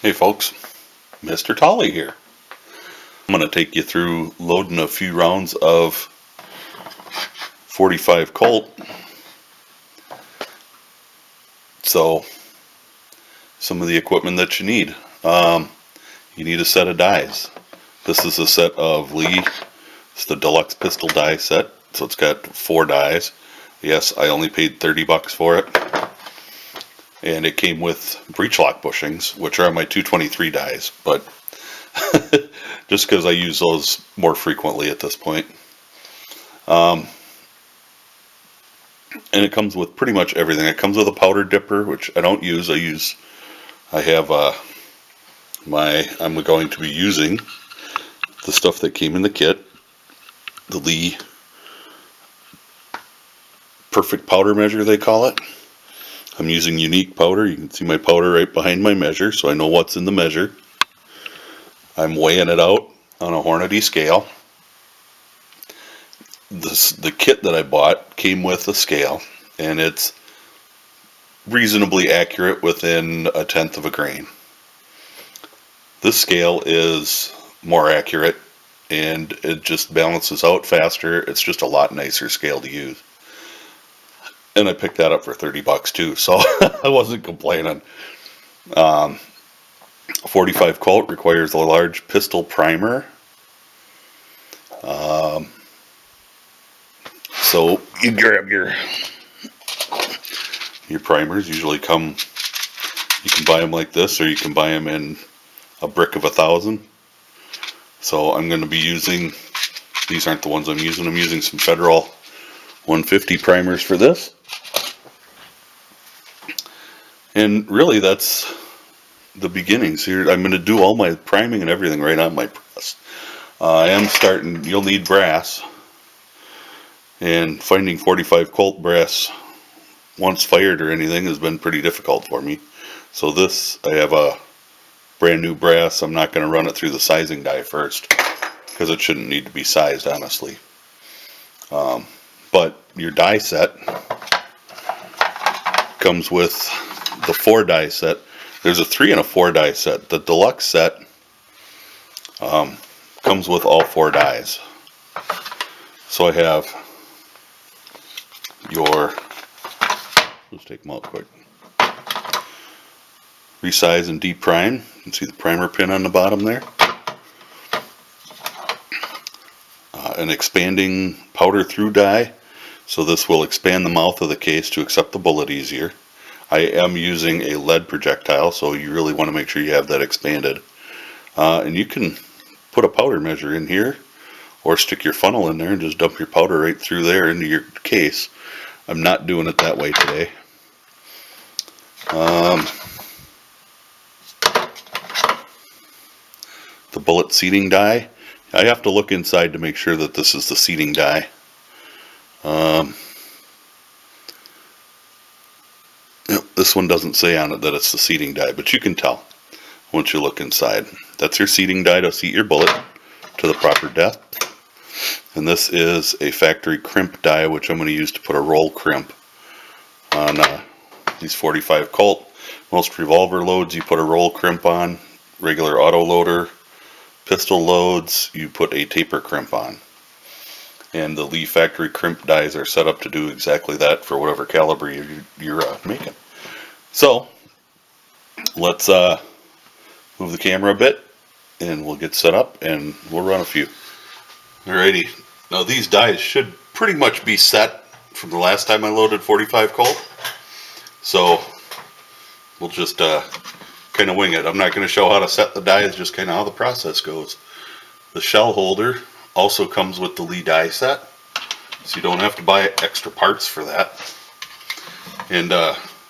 Hey folks, Mr. Tolly here. I'm going to take you through loading a few rounds of 45 Colt. So, some of the equipment that you need. You need a set of dies. This is a set of Lee. It's the deluxe pistol die set. So it's got 4 dies. Yes, I only paid 30 bucks for it. And it came with breech lock bushings, which are on my 223 dies, but just because I use those more frequently at this point. And it comes with pretty much everything. It comes with a powder dipper, which I don't use. I'm going to be using the stuff that came in the kit, the Lee Perfect Powder Measure, they call it. I'm using unique powder. You can see my powder right behind my measure, so I know what's in the measure. I'm weighing it out on a Hornady scale. The kit that I bought came with a scale, and it's reasonably accurate within 1/10 of a grain. This scale is more accurate, and it just balances out faster. It's just a lot nicer scale to use. And I picked that up for 30 bucks too, so I wasn't complaining. 45 Colt requires a large pistol primer. So you grab your primers. Usually come, you can buy them like this, or you can buy them in a brick of 1,000. So I'm going to be using, these aren't the ones I'm using some Federal 150 primers for this. And really that's the beginnings here. I'm going to do all my priming and everything right on my press. I am starting, you'll need brass, and finding 45 Colt brass once fired or anything has been pretty difficult for me. So this, I have a brand new brass. I'm not going to run it through the sizing die first, because it shouldn't need to be sized, honestly. But your die set comes with the 4 die set. There's a 3 and a 4 die set. The deluxe set comes with all 4 dies. So I have your, let's take them out quick. Resize and deep prime. You can see the primer pin on the bottom there. An expanding powder through die. So this will expand the mouth of the case to accept the bullet easier. I am using a lead projectile, so you really want to make sure you have that expanded. And you can put a powder measure in here, or stick your funnel in there and just dump your powder right through there into your case. I'm not doing it that way today. The bullet seating die. I have to look inside to make sure that this is the seating die. This one doesn't say on it that it's the seating die, but you can tell once you look inside. That's your seating die to seat your bullet to the proper depth. And this is a factory crimp die, which I'm going to use to put a roll crimp on these 45 Colt. Most revolver loads you put a roll crimp on. Regular auto loader pistol loads you put a taper crimp on. And the Lee factory crimp dies are set up to do exactly that for whatever caliber you're making. So let's move the camera a bit, and we'll get set up and we'll run a few. Alrighty, now these dies should pretty much be set from the last time I loaded 45 Colt. So we'll just kind of wing it. I'm not going to show how to set the dies, just kind of how the process goes. The shell holder also comes with the Lee die set, so you don't have to buy extra parts for that. And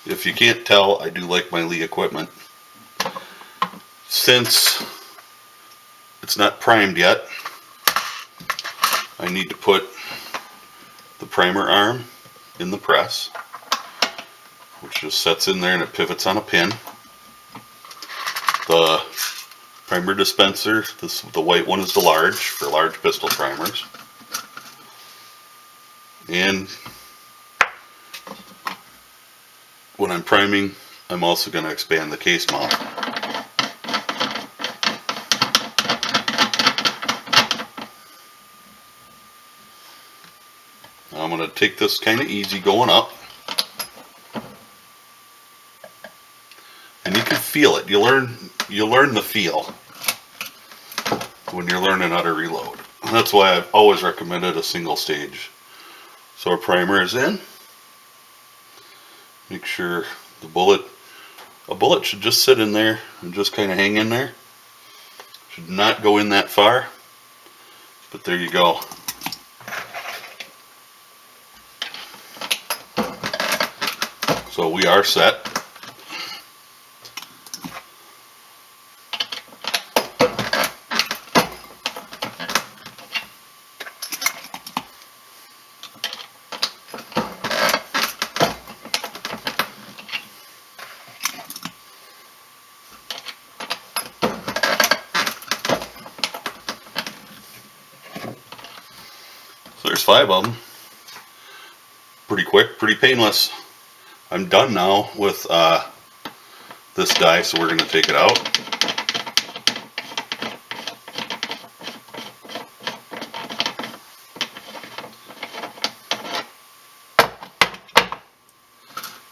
if you can't tell, I do like my Lee equipment. Since it's not primed yet, I need to put the primer arm in the press, which just sets in there and it pivots on a pin. The primer dispenser, the white one is the large, for large pistol primers. And when I'm priming, I'm also going to expand the case mount. I'm going to take this kind of easy going up. And you can feel it. You learn the feel when you're learning how to reload. And that's why I've always recommended a single stage. So our primer is in. Make sure a bullet should just sit in there and just kind of hang in there. Should not go in that far. But there you go. So we are set. So there's 5 of them. Pretty quick, pretty painless. I'm done now with this die, so we're going to take it out.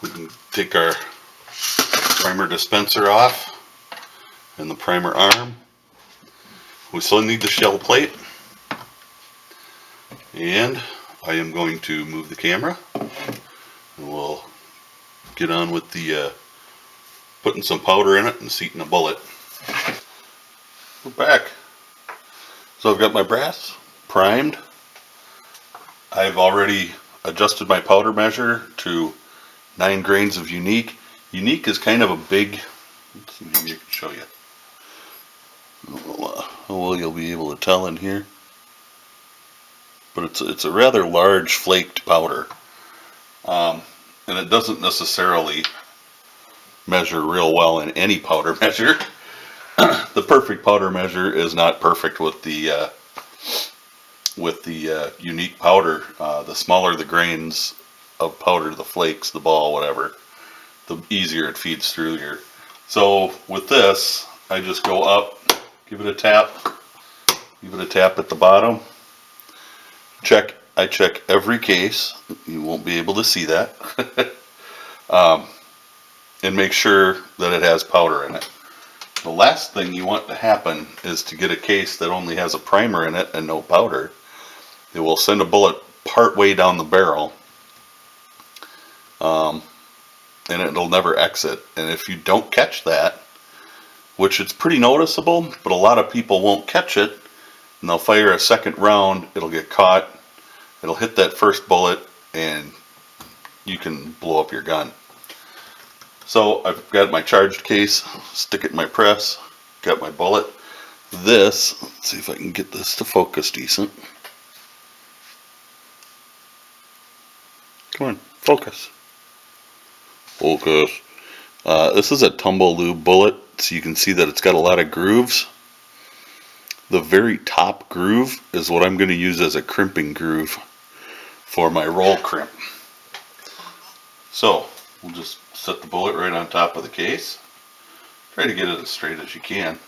We can take our primer dispenser off and the primer arm. We still need the shell plate. And I am going to move the camera and we'll get on with the putting some powder in it and seating a bullet. We're back. So I've got my brass primed. I've already adjusted my powder measure to 9 grains of unique. Unique is kind of a big, let's see, maybe I can show you. How well you'll be able to tell in here. But it's a rather large flaked powder. And it doesn't necessarily measure real well in any powder measure. The perfect powder measure is not perfect with the unique powder. The smaller the grains of powder, the flakes, the ball, whatever, the easier it feeds through here. So with this, I just go up, give it a tap at the bottom. I check every case. You won't be able to see that. And make sure that it has powder in it. The last thing you want to happen is to get a case that only has a primer in it and no powder. It will send a bullet part way down the barrel, and it'll never exit. And if you don't catch that, which it's pretty noticeable, but a lot of people won't catch it, and they'll fire a second round, it'll get caught, it'll hit that first bullet, and you can blow up your gun. So I've got my charged case, stick it in my press, got my bullet. This, let's see if I can get this to focus decent. Come on, focus. Focus. This is a tumble lube bullet, so you can see that it's got a lot of grooves. The very top groove is what I'm going to use as a crimping groove for my roll crimp. So we'll just set the bullet right on top of the case. Try to get it as straight as you can.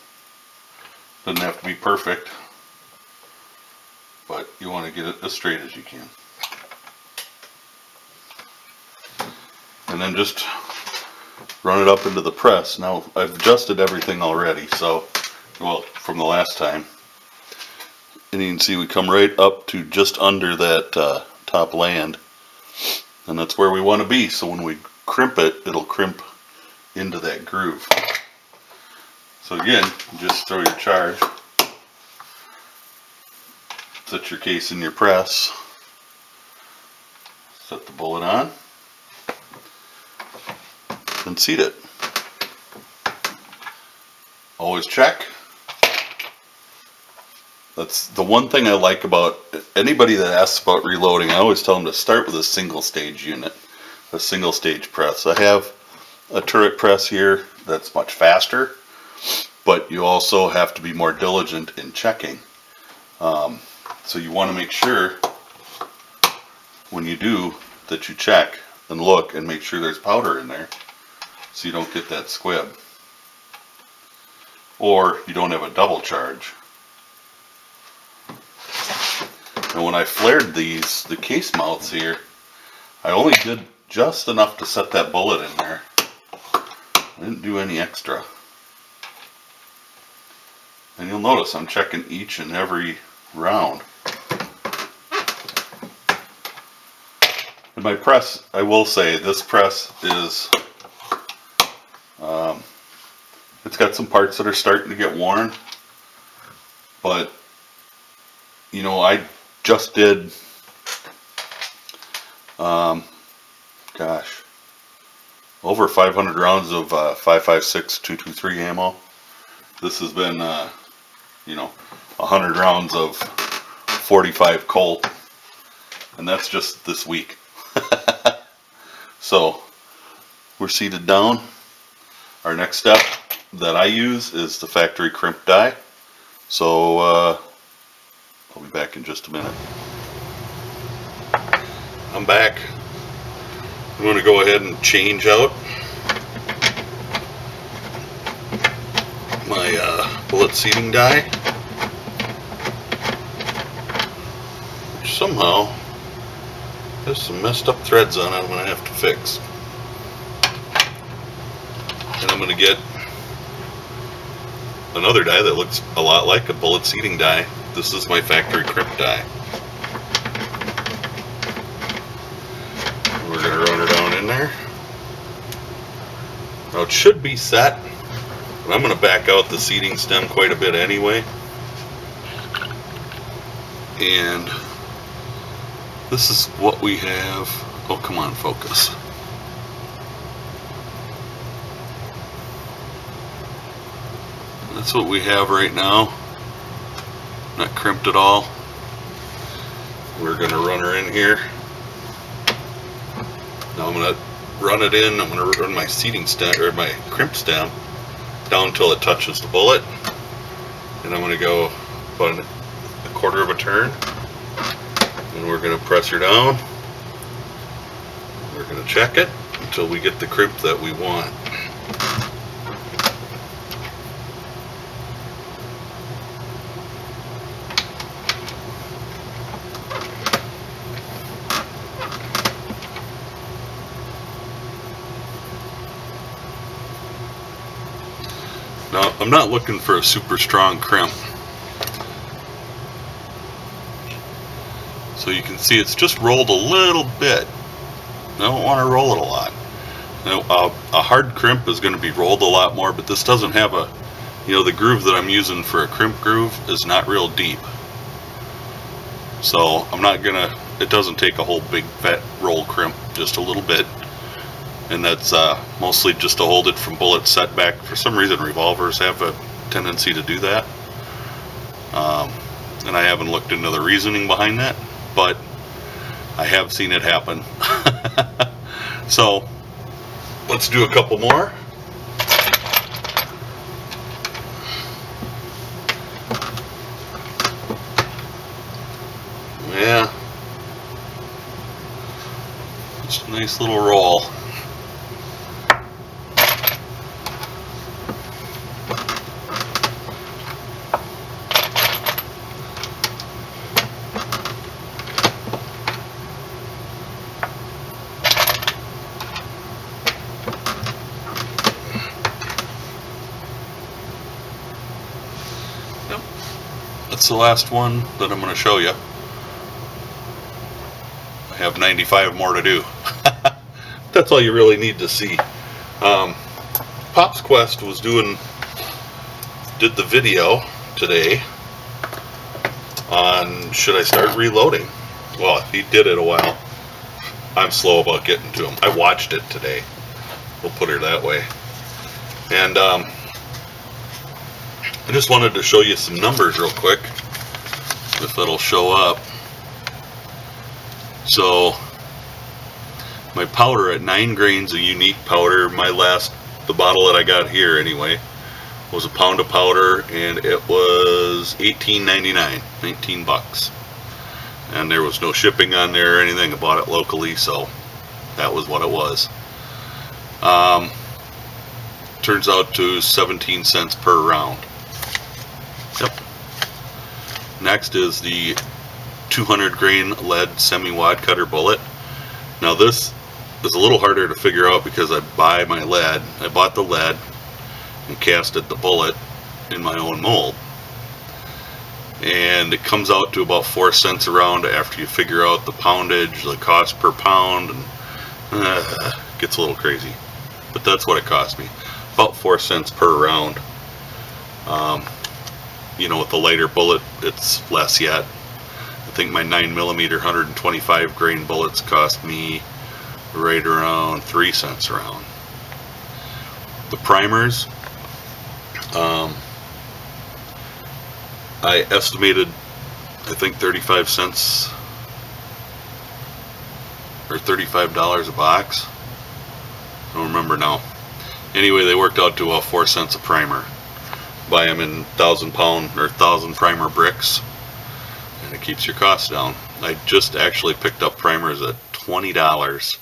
Doesn't have to be perfect, but you want to get it as straight as you can. And then just run it up into the press. Now I've adjusted everything already, so, well, from the last time. And you can see we come right up to just under that top land. And that's where we want to be. So when we crimp it, it'll crimp into that groove. So again, just throw your charge. Set your case in your press. Set the bullet on. And seat it. Always check. That's the one thing I like about anybody that asks about reloading. I always tell them to start with a single stage unit, a single stage press. I have a turret press here that's much faster, but you also have to be more diligent in checking. So you want to make sure when you do that you check and look and make sure there's powder in there, so you don't get that squib, or you don't have a double charge. And when I flared these, the case mouths here, I only did just enough to set that bullet in there. I didn't do any extra. And you'll notice I'm checking each and every round. And my press, I will say, this press is, it's got some parts that are starting to get worn. But, you know, I just did, gosh, over 500 rounds of 5.56 223 ammo. This has been, you know, 100 rounds of 45 Colt, and that's just this week. So we're seated down. Our next step that I use is the factory crimp die. So I'll be back in just a minute. I'm back. I'm going to go ahead and change out my bullet seating die, which somehow has some messed up threads on it I'm going to have to fix. And I'm going to get another die that looks a lot like a bullet seating die. This is my factory crimp die. We're going to run her down in there. Now it should be set, but I'm going to back out the seating stem quite a bit anyway. And this is what we have. Oh, come on, focus. That's what we have right now. Not crimped at all. We're going to run her in here. Now I'm going to run it in. I'm going to run my seating stem, or my crimp stem, down until it touches the bullet. And I'm going to go about a quarter of a turn. And we're going to press her down. We're going to check it until we get the crimp that we want. Now, I'm not looking for a super strong crimp. So you can see it's just rolled a little bit. I don't want to roll it a lot. Now, a hard crimp is going to be rolled a lot more, but this doesn't have a, you know, the groove that I'm using for a crimp groove is not real deep. So I'm not going to, it doesn't take a whole big fat roll crimp, just a little bit. And that's mostly just to hold it from bullet setback. For some reason revolvers have a tendency to do that. And I haven't looked into the reasoning behind that, but I have seen it happen. So let's do a couple more. Yeah, just a nice little roll. That's the last one that I'm going to show you. I have 95 more to do. That's all you really need to see. Pop's Quest was did the video today on should I start reloading. Well, he did it a while. I'm slow about getting to him. I watched it today. We'll put her that way. And I just wanted to show you some numbers real quick, if it'll show up. So my powder at 9 grains of unique powder, the bottle that I got here anyway, was a pound of powder, and it was $18.99, 19 bucks. And there was no shipping on there or anything. I bought it locally, so that was what it was. Turns out to 17 cents per round. Yep. Next is the 200 grain lead semi-wad cutter bullet. Now this is a little harder to figure out because I bought the lead and casted the bullet in my own mold. And it comes out to about 4 cents a round after you figure out the poundage, the cost per pound, and it gets a little crazy. But that's what it cost me. About 4 cents per round. You know, with the lighter bullet, it's less yet. I think my 9mm 125 grain bullets cost me right around 3 cents a round. The primers, I estimated, I think 35 cents or $35 a box. I don't remember now. Anyway, they worked out to 4 cents a primer. Buy them in 1,000-pound or 1,000 primer bricks, and it keeps your costs down. I just actually picked up primers at $20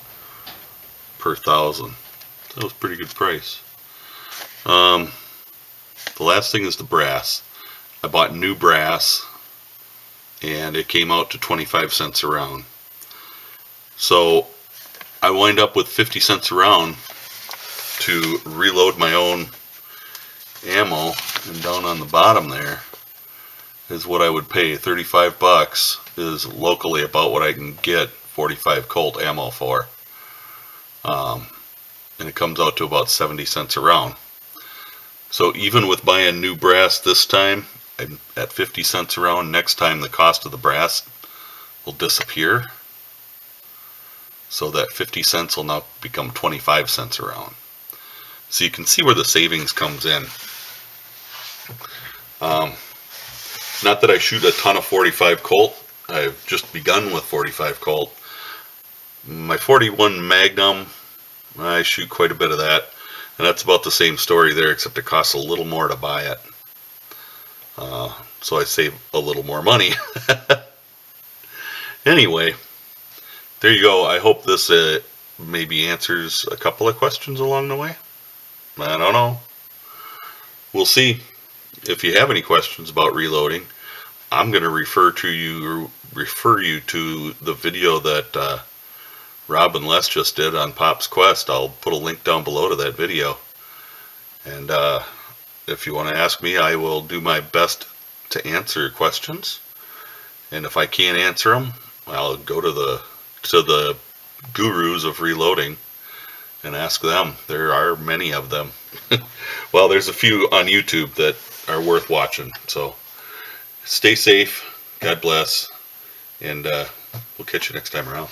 per 1,000. That was a pretty good price. The last thing is the brass. I bought new brass, and it came out to 25 cents a round. So I wind up with 50 cents a round to reload my own ammo, and down on the bottom there is what I would pay. 35 bucks is locally about what I can get 45 Colt ammo for. And it comes out to about 70 cents a round. So even with buying new brass this time, I'm at 50 cents a round. Next time the cost of the brass will disappear. So that 50 cents will now become 25 cents a round. So you can see where the savings comes in. Not that I shoot a ton of 45 Colt. I've just begun with 45 Colt. My 41 Magnum, I shoot quite a bit of that. And that's about the same story there, except it costs a little more to buy it. So I save a little more money. Anyway, there you go. I hope this maybe answers a couple of questions along the way. I don't know. We'll see. If you have any questions about reloading, I'm going to refer you to the video that Rob and Les just did on Pop's Quest. I'll put a link down below to that video. And if you want to ask me, I will do my best to answer your questions. And if I can't answer them, I'll go to the gurus of reloading and ask them. There are many of them. Well, there's a few on YouTube that are worth watching. So stay safe, God bless, and we'll catch you next time around.